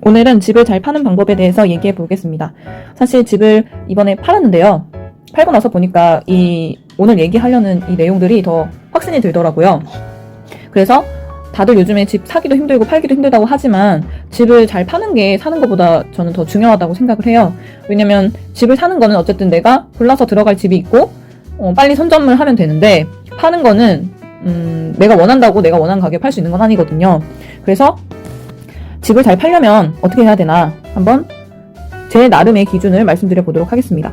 오늘은 집을 잘 파는 방법에 대해서 얘기해 보겠습니다. 사실 집을 이번에 팔았는데요. 팔고 나서 보니까 오늘 얘기하려는 이 내용들이 더 확신이 들더라고요. 그래서 다들 요즘에 집 사기도 힘들고 팔기도 힘들다고 하지만 집을 잘 파는 게 사는 것보다 저는 더 중요하다고 생각을 해요. 왜냐면 집을 사는 거는 어쨌든 내가 골라서 들어갈 집이 있고 빨리 선점을 하면 되는데 파는 거는 내가 원한다고 내가 원하는 가격에 팔 수 있는 건 아니거든요. 그래서 집을 잘 팔려면 어떻게 해야 되나 한번 제 나름의 기준을 말씀드려 보도록 하겠습니다.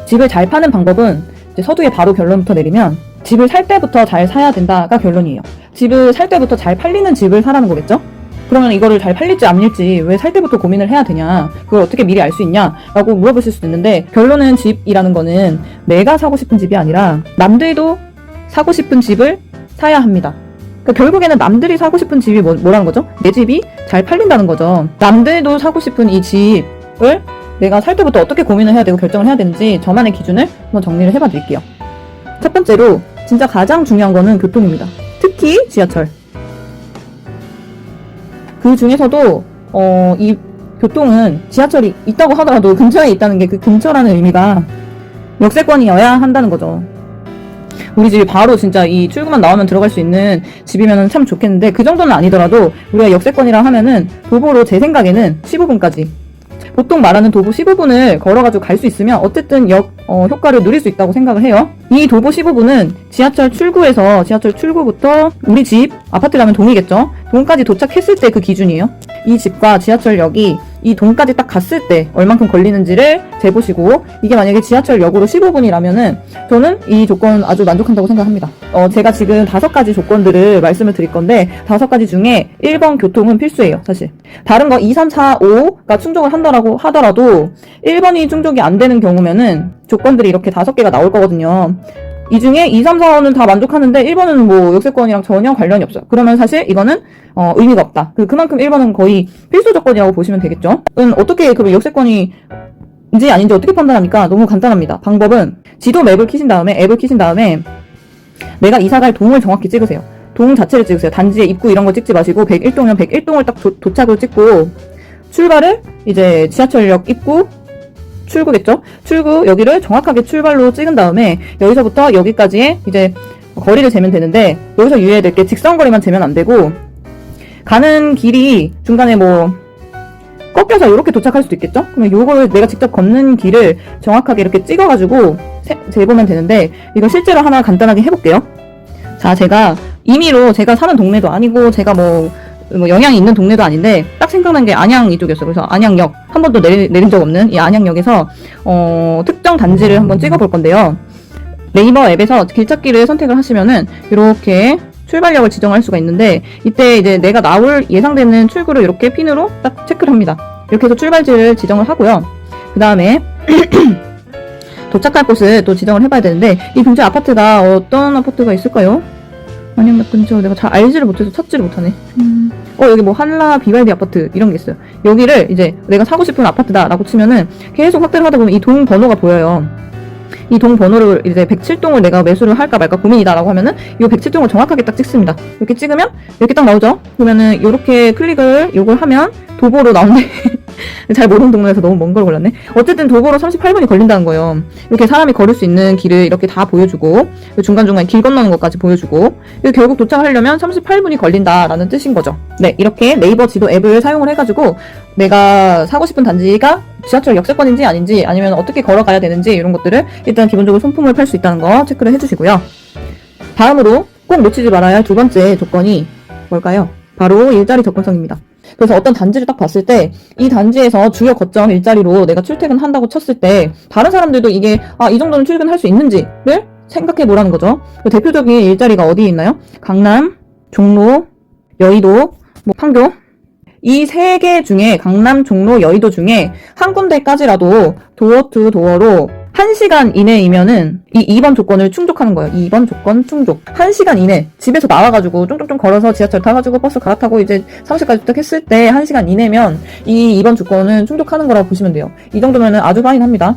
집을 잘 파는 방법은 이제 서두에 바로 결론부터 내리면 집을 살 때부터 잘 사야 된다가 결론이에요. 집을 살 때부터 잘 팔리는 집을 사라는 거겠죠? 그러면 이거를 잘 팔릴지 안 팔릴지 왜 살 때부터 고민을 해야 되냐, 그걸 어떻게 미리 알 수 있냐 라고 물어보실 수도 있는데, 결론은 집이라는 거는 내가 사고 싶은 집이 아니라 남들도 사고 싶은 집을 사야 합니다. 그러니까 결국에는 남들이 사고 싶은 집이 뭐라는 거죠? 내 집이 잘 팔린다는 거죠. 남들도 사고 싶은 이 집을 내가 살 때부터 어떻게 고민을 해야 되고 결정을 해야 되는지 저만의 기준을 한번 정리를 해봐 드릴게요. 첫 번째로 진짜 가장 중요한 거는 교통입니다. 특히 지하철. 그 중에서도 이 교통은 지하철이 있다고 하더라도 근처에 있다는 게, 그 근처라는 의미가 역세권이어야 한다는 거죠. 우리 집이 바로 진짜 이 출구만 나오면 들어갈 수 있는 집이면 참 좋겠는데, 그 정도는 아니더라도 우리가 역세권이라 하면은 도보로 제 생각에는 15분까지, 보통 말하는 도보 15분을 걸어가지고 갈 수 있으면 어쨌든 효과를 누릴 수 있다고 생각을 해요. 이 도보 15분은 지하철 출구부터 우리 집, 아파트라면 동이겠죠? 동까지 도착했을 때 그 기준이에요. 이 집과 지하철역이 이 동까지 딱 갔을 때 얼만큼 걸리는지를 재보시고, 이게 만약에 지하철역으로 15분이라면은 저는 이 조건 아주 만족한다고 생각합니다. 제가 지금 5가지 조건들을 말씀을 드릴 건데, 5가지 중에 1번 교통은 필수예요, 사실. 다른 거 2, 3, 4, 5가 충족을 한다라고 하더라도 1번이 충족이 안 되는 경우면은 조건들이 이렇게 5개가 나올 거거든요. 이 중에 2, 3, 4는 다 만족하는데 1번은 뭐 역세권이랑 전혀 관련이 없어요. 그러면 사실 이거는 의미가 없다. 그만큼 1번은 거의 필수 조건이라고 보시면 되겠죠. 어떻게 그럼 역세권인지 아닌지 어떻게 판단합니까? 너무 간단합니다. 방법은 지도 앱을 키신 다음에 내가 이사갈 동을 정확히 찍으세요. 동 자체를 찍으세요. 단지의 입구 이런 거 찍지 마시고 101동이면 101동을 딱 도착을 찍고, 출발을 이제 지하철역 입구 출구겠죠? 출구 여기를 정확하게 출발로 찍은 다음에 여기서부터 여기까지의 이제 거리를 재면 되는데, 여기서 유의해야 될 게 직선거리만 재면 안 되고, 가는 길이 중간에 뭐 꺾여서 이렇게 도착할 수도 있겠죠? 그러면 요걸 내가 직접 걷는 길을 정확하게 이렇게 찍어가지고 재보면 되는데, 이거 실제로 하나 간단하게 해볼게요. 자, 제가 임의로 제가 사는 동네도 아니고 제가 뭐 영향이 있는 동네도 아닌데 딱 생각난 게 안양 이쪽이었어요. 그래서 안양역, 한 번도 내린 적 없는 이 안양역에서 특정 단지를 한번 찍어볼 건데요. 네이버 앱에서 길찾기를 선택을 하시면은 이렇게 출발역을 지정할 수가 있는데, 이때 이제 내가 나올 예상되는 출구를 이렇게 핀으로 딱 체크를 합니다. 이렇게 해서 출발지를 지정을 하고요. 그 다음에 도착할 곳을 또 지정을 해봐야 되는데, 이 근처 아파트가 어떤 아파트가 있을까요? 안양역 근처 내가 잘 알지를 못해서 찾지를 못하네. 여기 뭐 한라 비발디 아파트 이런 게 있어요. 여기를 이제 내가 사고 싶은 아파트다 라고 치면은 계속 확대를 하다 보면 이 동 번호가 보여요. 이 동 번호를 이제 107동을 내가 매수를 할까 말까 고민이다 라고 하면은 이 107동을 정확하게 딱 찍습니다. 이렇게 찍으면 이렇게 딱 나오죠. 그러면은 이렇게 클릭을 요걸 하면 도보로 나오는데 잘 모르는 동네에서 너무 먼 걸 골랐네. 어쨌든 도보로 38분이 걸린다는 거예요. 이렇게 사람이 걸을 수 있는 길을 이렇게 다 보여주고, 중간중간 길 건너는 것까지 보여주고, 결국 도착하려면 38분이 걸린다라는 뜻인 거죠. 네, 이렇게 네이버 지도 앱을 사용을 해가지고 내가 사고 싶은 단지가 지하철 역세권인지 아닌지, 아니면 어떻게 걸어가야 되는지, 이런 것들을 일단 기본적으로 손품을 팔 수 있다는 거 체크를 해주시고요. 다음으로 꼭 놓치지 말아야 할 2번째 조건이 뭘까요? 바로 일자리 접근성입니다. 그래서 어떤 단지를 딱 봤을 때 이 단지에서 주요 거점 일자리로 내가 출퇴근한다고 쳤을 때 다른 사람들도 이게 이 정도는 출근할 수 있는지를 생각해 보라는 거죠. 대표적인 일자리가 어디에 있나요? 강남, 종로, 여의도, 판교, 이 3개 중에, 강남, 종로, 여의도 중에 한 군데까지라도 도어 투 도어로 1시간 이내이면은 이 2번 조건을 충족하는 거예요. 2번 조건 충족. 1시간 이내 집에서 나와가지고 쫑쫑쫑 걸어서 지하철 타가지고 버스 갈아타고 이제 사무실까지 도착했을 때 1시간 이내면 이 2번 조건은 충족하는 거라고 보시면 돼요. 이 정도면은 아주 파인합니다.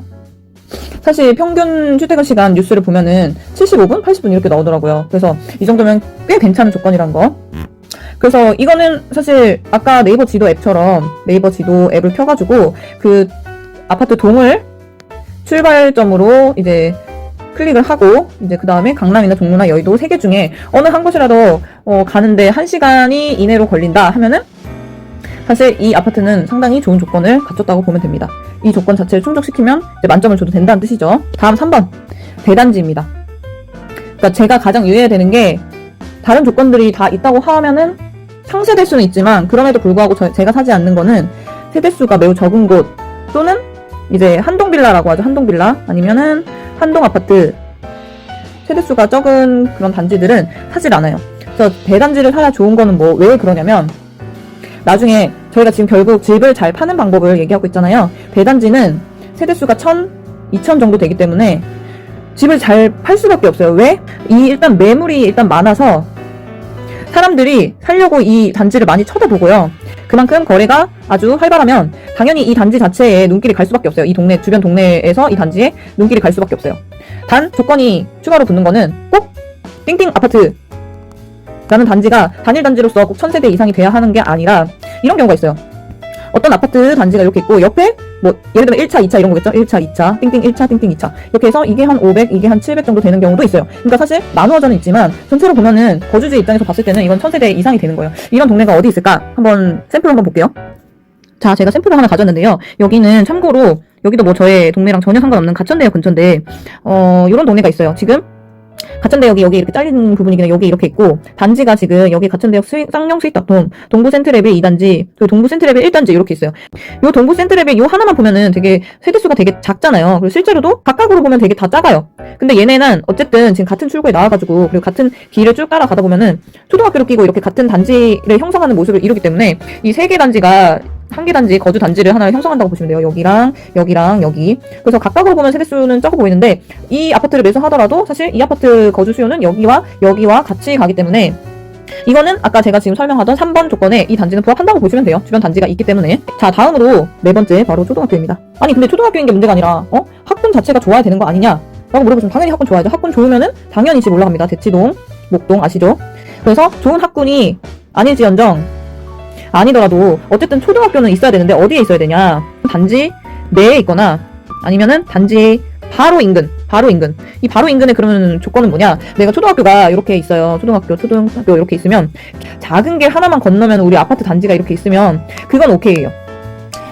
사실 평균 출퇴근 시간 뉴스를 보면은 75분, 80분 이렇게 나오더라고요. 그래서 이 정도면 꽤 괜찮은 조건이란 거. 그래서 이거는 사실 아까 네이버 지도 앱처럼 네이버 지도 앱을 켜가지고 그 아파트 동을 출발점으로 이제 클릭을 하고 이제 그 다음에 강남이나 종로나 여의도 3개 중에 어느 한 곳이라도 가는데 1시간이 이내로 걸린다 하면은 사실 이 아파트는 상당히 좋은 조건을 갖췄다고 보면 됩니다. 이 조건 자체를 충족시키면 이제 만점을 줘도 된다는 뜻이죠. 다음 3번 대단지입니다. 그러니까 제가 가장 유의해야 게 다른 조건들이 다 있다고 하면은 상세될 수는 있지만 그럼에도 불구하고 제가 사지 않는 거는 세대수가 매우 적은 곳 또는 이제 한동빌라라고 하죠. 한동빌라 아니면은 한동아파트 세대수가 적은 그런 단지들은 사질 않아요. 그래서 대단지를 사야 좋은 거는 뭐 왜 그러냐면 나중에 저희가 지금 결국 집을 잘 파는 방법을 얘기하고 있잖아요. 대단지는 세대수가 1000, 2000 정도 되기 때문에 집을 잘 팔 수밖에 없어요. 왜? 일단 매물이 일단 많아서 사람들이 살려고 이 단지를 많이 쳐다보고요. 그만큼 거래가 아주 활발하면 당연히 이 단지 자체에 눈길이 갈 수밖에 없어요. 이 동네, 주변 동네에서 이 단지에 눈길이 갈 수밖에 없어요. 단 조건이 추가로 붙는 거는 꼭 띵띵 아파트 라는 단지가 단일 단지로서 꼭 1000세대 이상이 돼야 하는 게 아니라 이런 경우가 있어요. 어떤 아파트 단지가 이렇게 있고 옆에 뭐 예를 들면 1차, 2차 이런 거겠죠? 1차, 2차, 띵띵 1차, 띵띵 2차 이렇게 해서 이게 한 500, 이게 한 700 정도 되는 경우도 있어요. 그러니까 사실 나누어져는 있지만 전체로 보면은 거주지 입장에서 봤을 때는 이건 1000세대 이상이 되는 거예요. 이런 동네가 어디 있을까? 한번 샘플 한번 볼게요. 자, 제가 샘플을 하나 가져왔는데요. 여기는 참고로 여기도 뭐 저의 동네랑 전혀 상관없는 가천대역 근처인데 이런 동네가 있어요. 지금 가천대역이 여기 이렇게 잘린 부분이긴 해. 여기 이렇게 있고 단지가 지금 여기 가천대역 쌍용 스윗닷홈 동부 센트레빌 2단지 그리고 동부 센트레빌 1단지 이렇게 있어요. 요 동부 센트레빌 요 하나만 보면은 되게 세대수가 되게 작잖아요. 그리고 실제로도 각각으로 보면 되게 다 작아요. 근데 얘네는 어쨌든 지금 같은 출구에 나와가지고 그리고 같은 길을 쭉 따라가다 보면은 초등학교를 끼고 이렇게 같은 단지를 형성하는 모습을 이루기 때문에 이 3개 단지가 한 개 단지, 거주 단지를 하나를 형성한다고 보시면 돼요. 여기랑, 여기랑, 여기. 그래서 각각으로 보면 세대수는 적어 보이는데, 이 아파트를 매수하더라도 사실 이 아파트 거주 수요는 여기와 여기와 같이 가기 때문에, 이거는 아까 제가 지금 설명하던 3번 조건에 이 단지는 부합한다고 보시면 돼요. 주변 단지가 있기 때문에. 자, 다음으로 4번째, 바로 초등학교입니다. 아니, 근데 초등학교인 게 문제가 아니라, 학군 자체가 좋아야 되는 거 아니냐? 라고 물어보시면 당연히 학군 좋아야죠. 학군 좋으면은 당연히 집 올라갑니다. 대치동, 목동, 아시죠? 그래서 좋은 학군이 아닐지언정, 아니더라도 어쨌든 초등학교는 있어야 되는데 어디에 있어야 되냐? 단지 내에 있거나 아니면은 단지 바로 인근. 이 바로 인근에 그러면 조건은 뭐냐? 내가 초등학교가 이렇게 있어요. 초등학교 이렇게 있으면 작은 길 하나만 건너면 우리 아파트 단지가 이렇게 있으면 그건 오케이예요.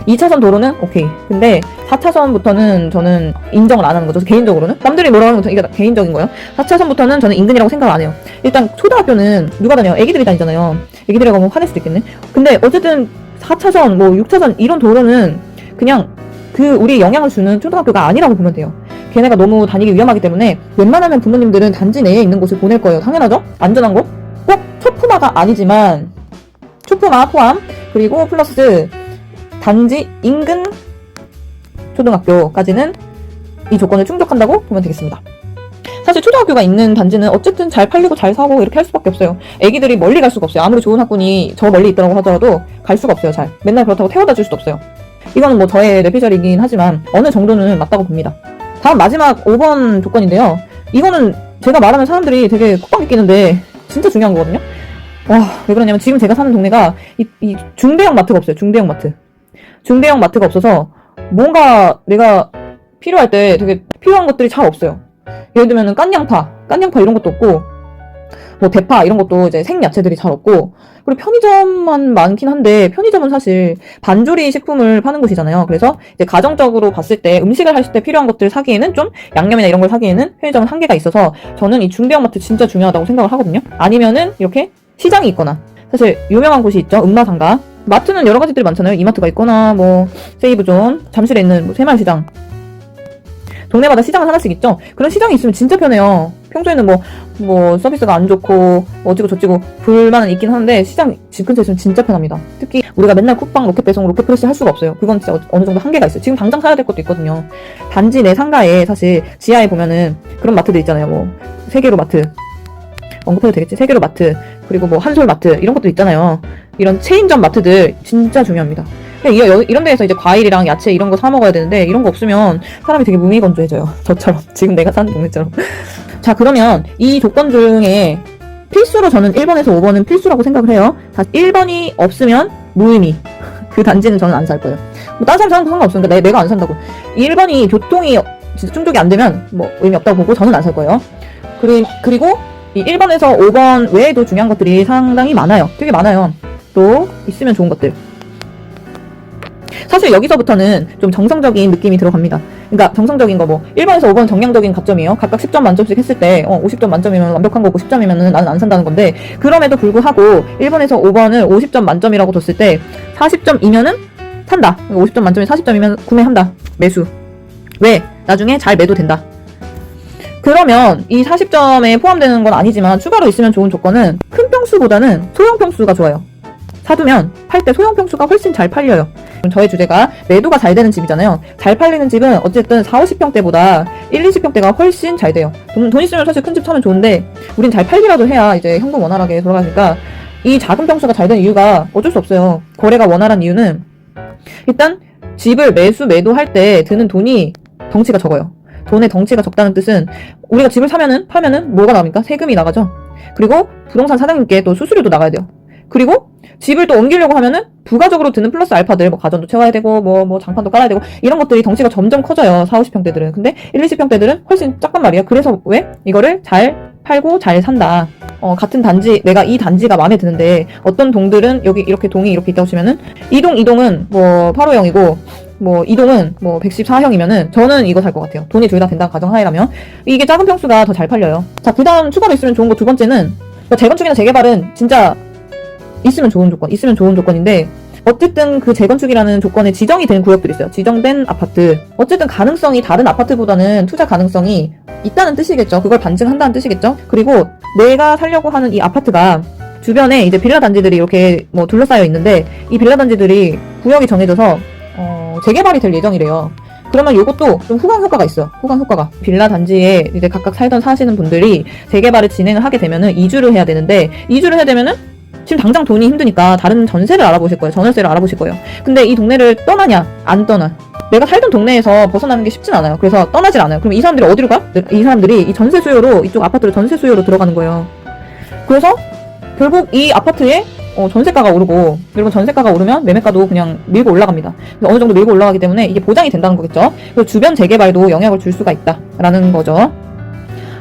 2차선 도로는 오케이. 근데 4차선부터는 저는 인정을 안 하는 거죠. 개인적으로는. 남들이 뭐라고 하는 건 이게 개인적인 거예요. 4차선부터는 저는 인근이라고 생각을 안 해요. 일단 초등학교는 누가 다녀요? 애기들이 다니잖아요. 애기들이라고 하면 화낼 수도 있겠네. 근데 어쨌든 4차선, 뭐 6차선 이런 도로는 그냥 그 우리 영향을 주는 초등학교가 아니라고 보면 돼요. 걔네가 너무 다니기 위험하기 때문에 웬만하면 부모님들은 단지 내에 있는 곳을 보낼 거예요. 당연하죠? 안전한 거? 꼭 초품화가 아니지만 초품화 포함 그리고 플러스 단지 인근 초등학교까지는 이 조건을 충족한다고 보면 되겠습니다. 사실 초등학교가 있는 단지는 어쨌든 잘 팔리고 잘 사고 이렇게 할 수밖에 없어요. 애기들이 멀리 갈 수가 없어요. 아무리 좋은 학군이 저 멀리 있더라고 하더라도 갈 수가 없어요. 잘. 맨날 그렇다고 태워다 줄 수도 없어요. 이거는 뭐 저의 뇌피셜이긴 하지만 어느 정도는 맞다고 봅니다. 다음 마지막 5번 조건인데요. 이거는 제가 말하면 사람들이 되게 콧방귀 끼는데 진짜 중요한 거거든요. 와, 왜 그러냐면 지금 제가 사는 동네가 이 중대형 마트가 없어요. 중대형 마트가 없어서 뭔가 내가 필요할 때 되게 필요한 것들이 잘 없어요. 예를 들면은 깐양파 이런 것도 없고 뭐 대파 이런 것도 이제 생야채들이 잘 없고 그리고 편의점만 많긴 한데 편의점은 사실 반조리 식품을 파는 곳이잖아요. 그래서 이제 가정적으로 봤을 때 음식을 하실 때 필요한 것들 사기에는 좀 양념이나 이런 걸 사기에는 편의점은 한계가 있어서 저는 이 중대형 마트 진짜 중요하다고 생각을 하거든요. 아니면은 이렇게 시장이 있거나 사실 유명한 곳이 있죠. 음마상가. 마트는 여러 가지들이 많잖아요. 이마트가 있거나 뭐 세이브존, 잠실에 있는 뭐 새마을시장. 동네마다 시장은 하나씩 있죠. 그런 시장이 있으면 진짜 편해요. 평소에는 뭐 서비스가 안 좋고 어찌고 저찌고 불만은 있긴 하는데 시장 집 근처에 있으면 진짜 편합니다. 특히 우리가 맨날 쿠팡, 로켓 배송, 로켓 프레시 할 수가 없어요. 그건 진짜 어느 정도 한계가 있어요. 지금 당장 사야 될 것도 있거든요. 단지 내 상가에 사실 지하에 보면은 그런 마트들 있잖아요. 뭐 세계로 마트 언급해도 되겠지? 세계로 마트 그리고 뭐 한솔 마트 이런 것도 있잖아요. 이런 체인점 마트들 진짜 중요합니다. 이런 데에서 이제 과일이랑 야채 이런 거 사 먹어야 되는데 이런 거 없으면 사람이 되게 무미건조해져요. 저처럼 지금 내가 사는 동네처럼. 자, 그러면 이 조건 중에 필수로 저는 1번에서 5번은 필수라고 생각을 해요. 1번이 없으면 무의미. 그 단지는 저는 안 살 거예요. 뭐 다른 사람 상관없으니까 내가 안 산다고. 1번이 교통이 진짜 충족이 안 되면 뭐 의미 없다고 보고 저는 안 살 거예요. 그리고 이 1번에서 5번 외에도 중요한 것들이 상당히 많아요. 되게 많아요. 또 있으면 좋은 것들. 사실 여기서부터는 좀 정성적인 느낌이 들어갑니다. 그러니까 정성적인 거 뭐 1번에서 5번 정량적인 가점이에요. 각각 10점 만점씩 했을 때 50점 만점이면 완벽한 거고 10점이면 나는 안 산다는 건데, 그럼에도 불구하고 1번에서 5번을 50점 만점이라고 뒀을 때 40점이면은 산다. 50점 만점에 40점이면 구매한다. 매수. 왜? 나중에 잘 매도된다. 그러면 이 40점에 포함되는 건 아니지만 추가로 있으면 좋은 조건은 큰 평수보다는 소형 평수가 좋아요. 사두면 팔 때 소형 평수가 훨씬 잘 팔려요. 저의 주제가 매도가 잘 되는 집이잖아요. 잘 팔리는 집은 어쨌든 4, 50평대보다 1, 20평대가 훨씬 잘 돼요. 돈 있으면 사실 큰 집 사면 좋은데 우린 잘 팔기라도 해야 이제 현금 원활하게 돌아가니까 이 작은 평수가 잘 되는 이유가 어쩔 수 없어요. 거래가 원활한 이유는 일단 집을 매도할 때 드는 돈이 덩치가 적어요. 돈의 덩치가 적다는 뜻은 우리가 집을 팔면은 뭐가 나옵니까? 세금이 나가죠. 그리고 부동산 사장님께 또 수수료도 나가야 돼요. 그리고 집을 또 옮기려고 하면은 부가적으로 드는 플러스 알파들, 뭐 가전도 채워야 되고 뭐 장판도 깔아야 되고 이런 것들이 덩치가 점점 커져요. 4, 50평대들은. 근데 1, 20평대들은 훨씬 작단 말이에요. 그래서 왜? 이거를 잘 팔고 잘 산다. 같은 단지, 내가 이 단지가 마음에 드는데 어떤 동들은 여기 이렇게 동이 이렇게 있다고 치면은 이동은 뭐 8호형이고 뭐 이동은 뭐 114형이면은 저는 이거 살 것 같아요. 돈이 둘 다 된다는 가정하에라면 이게 작은 평수가 더 잘 팔려요. 자, 그 다음 추가로 있으면 좋은 거 두 번째는 재건축이나 재개발은 진짜 있으면 좋은 조건인데 어쨌든 그 재건축이라는 조건에 지정이 된 구역들이 있어요. 지정된 아파트. 어쨌든 가능성이 다른 아파트보다는 투자 가능성이 있다는 뜻이겠죠. 그걸 반증한다는 뜻이겠죠. 그리고 내가 살려고 하는 이 아파트가 주변에 이제 빌라 단지들이 이렇게 뭐 둘러싸여 있는데 이 빌라 단지들이 구역이 정해져서 재개발이 될 예정이래요. 그러면 이것도 좀 후광 효과가 있어요. 후광 효과가. 빌라 단지에 이제 각각 사시는 분들이 재개발을 진행을 하게 되면은 이주를 해야 되는데 이주를 해야 되면은 지금 당장 돈이 힘드니까 다른 전세를 알아보실 거예요. 전월세를 알아보실 거예요. 근데 이 동네를 떠나냐? 안 떠나. 내가 살던 동네에서 벗어나는 게 쉽진 않아요. 그래서 떠나질 않아요. 그럼 이 사람들이 어디로 가? 이 사람들이 이 전세 수요로, 이쪽 아파트로 전세 수요로 들어가는 거예요. 그래서 결국 이 아파트에 전세가가 오르고, 그리고 전세가가 오르면 매매가도 그냥 밀고 올라갑니다. 어느 정도 밀고 올라가기 때문에 이게 보장이 된다는 거겠죠. 그리고 주변 재개발도 영향을 줄 수가 있다라는 거죠.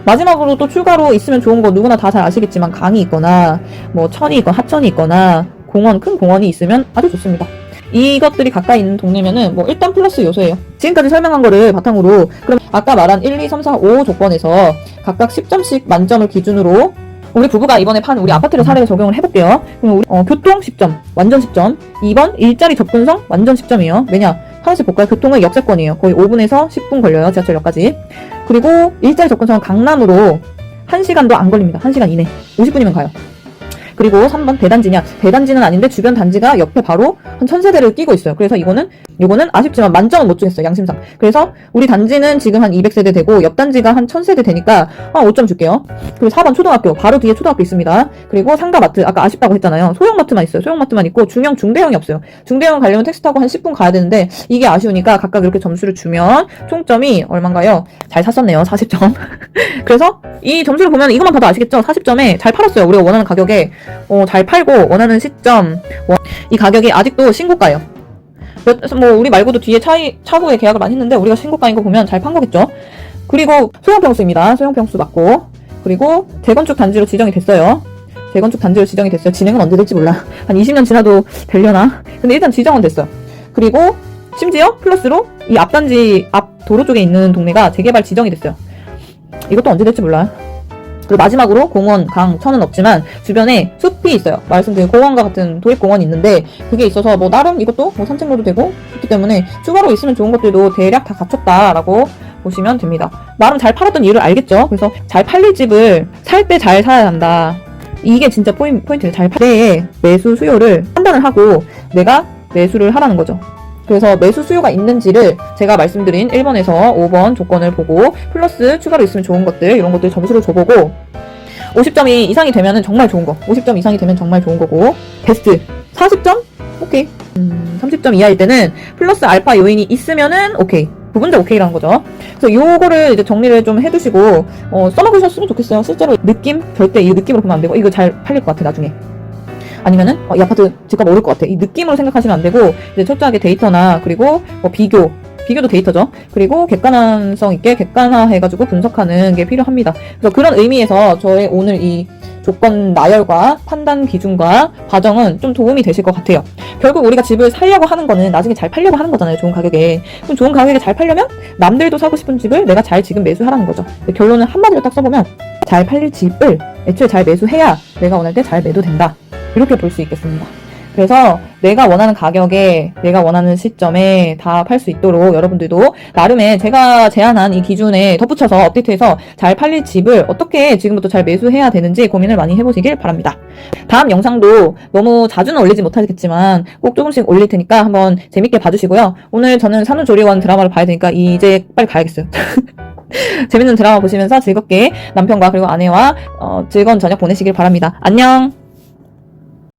마지막으로 또 추가로 있으면 좋은 거 누구나 다 잘 아시겠지만 강이 있거나 뭐 천이 있거나 하천이 있거나 큰 공원이 있으면 아주 좋습니다. 이것들이 가까이 있는 동네면은 뭐 일단 플러스 요소예요. 지금까지 설명한 거를 바탕으로 그럼 아까 말한 1, 2, 3, 4, 5 조건에서 각각 10점씩 만점을 기준으로 우리 부부가 이번에 판 우리 아파트를 사례를 적용을 해볼게요. 그럼 우리 교통 10점, 완전 10점. 2번 일자리 접근성 완전 10점이에요. 왜냐? 하나씩 볼까요? 교통은 역세권이에요. 거의 5분에서 10분 걸려요. 지하철역까지. 그리고 일자리 접근성은 강남으로 1시간도 안 걸립니다. 1시간 이내. 50분이면 가요. 그리고 3번 대단지냐? 대단지는 아닌데 주변 단지가 옆에 바로 한 1000세대를 끼고 있어요. 그래서 이거는 아쉽지만 만점은 못 주겠어요. 양심상. 그래서 우리 단지는 지금 한 200세대 되고 옆 단지가 한 1000세대 되니까 5점 줄게요. 그리고 4번 초등학교. 바로 뒤에 초등학교 있습니다. 그리고 상가마트. 아까 아쉽다고 했잖아요. 소형마트만 있어요. 소형마트만 있고 중대형이 없어요. 중대형 가려면 택시 타고 한 10분 가야 되는데 이게 아쉬우니까 각각 이렇게 점수를 주면 총점이 얼마인가요? 잘 샀었네요. 40점. 그래서 이 점수를 보면 이것만 봐도 아시겠죠? 40점에 잘 팔았어요. 우리가 원하는 가격에 잘 팔고 원하는 시점 이 가격이 아직도 신고가예요. 뭐 우리 말고도 뒤에 차후에 계약을 많이 했는데 우리가 신고가인 거 보면 잘 판 거겠죠. 그리고 소형평수입니다. 소형평수 맞고 그리고 재건축 단지로 지정이 됐어요. 진행은 언제 될지 몰라. 한 20년 지나도 되려나? 근데 일단 지정은 됐어요. 그리고 심지어 플러스로 이 앞단지 앞 도로 쪽에 있는 동네가 재개발 지정이 됐어요. 이것도 언제 될지 몰라요. 그리고 마지막으로 공원, 강, 천은 없지만 주변에 숲이 있어요. 말씀드린 공원과 같은 도립공원이 있는데 그게 있어서 뭐 나름 이것도 뭐 산책로도 되고 그렇기 때문에 추가로 있으면 좋은 것들도 대략 다 갖췄다라고 보시면 됩니다. 나름 잘 팔았던 이유를 알겠죠? 그래서 잘 팔릴 집을 살 때 잘 사야 한다. 이게 진짜 포인트예요. 잘 팔 때의 매수 수요를 판단을 하고 내가 매수를 하라는 거죠. 그래서 매수 수요가 있는지를 제가 말씀드린 1번에서 5번 조건을 보고 플러스 추가로 있으면 좋은 것들 이런 것들 점수를 줘보고 50점 이상이 되면은 정말 좋은 거 50점 이상이 되면 정말 좋은 거고 베스트 40점? 오케이 30점 이하일 때는 플러스 알파 요인이 있으면은 오케이 부분적 오케이라는 거죠. 그래서 요거를 이제 정리를 좀 해두시고 써먹으셨으면 좋겠어요. 실제로 느낌? 절대 이 느낌으로 보면 안 되고 이거 잘 팔릴 것 같아 나중에. 아니면은 이 아파트 집값 오를 것 같아. 이 느낌으로 생각하시면 안 되고 이제 철저하게 데이터나 그리고 비교도 데이터죠. 그리고 객관성 있게 객관화해가지고 분석하는 게 필요합니다. 그래서 그런 의미에서 저의 오늘 이 조건 나열과 판단 기준과 과정은 좀 도움이 되실 것 같아요. 결국 우리가 집을 사려고 하는 거는 나중에 잘 팔려고 하는 거잖아요. 좋은 가격에. 그럼 좋은 가격에 잘 팔려면 남들도 사고 싶은 집을 내가 잘 지금 매수하라는 거죠. 결론은 한마디로 딱 써보면 잘 팔릴 집을 애초에 잘 매수해야 내가 원할 때 잘 매도된다. 이렇게 볼 수 있겠습니다. 그래서 내가 원하는 가격에 내가 원하는 시점에 다 팔 수 있도록 여러분들도 나름의 제가 제안한 이 기준에 덧붙여서 업데이트해서 잘 팔릴 집을 어떻게 지금부터 잘 매수해야 되는지 고민을 많이 해보시길 바랍니다. 다음 영상도 너무 자주는 올리지 못하겠지만 꼭 조금씩 올릴 테니까 한번 재밌게 봐주시고요. 오늘 저는 산후조리원 드라마를 봐야 되니까 이제 빨리 가야겠어요. 재밌는 드라마 보시면서 즐겁게 남편과 그리고 아내와 즐거운 저녁 보내시길 바랍니다. 안녕!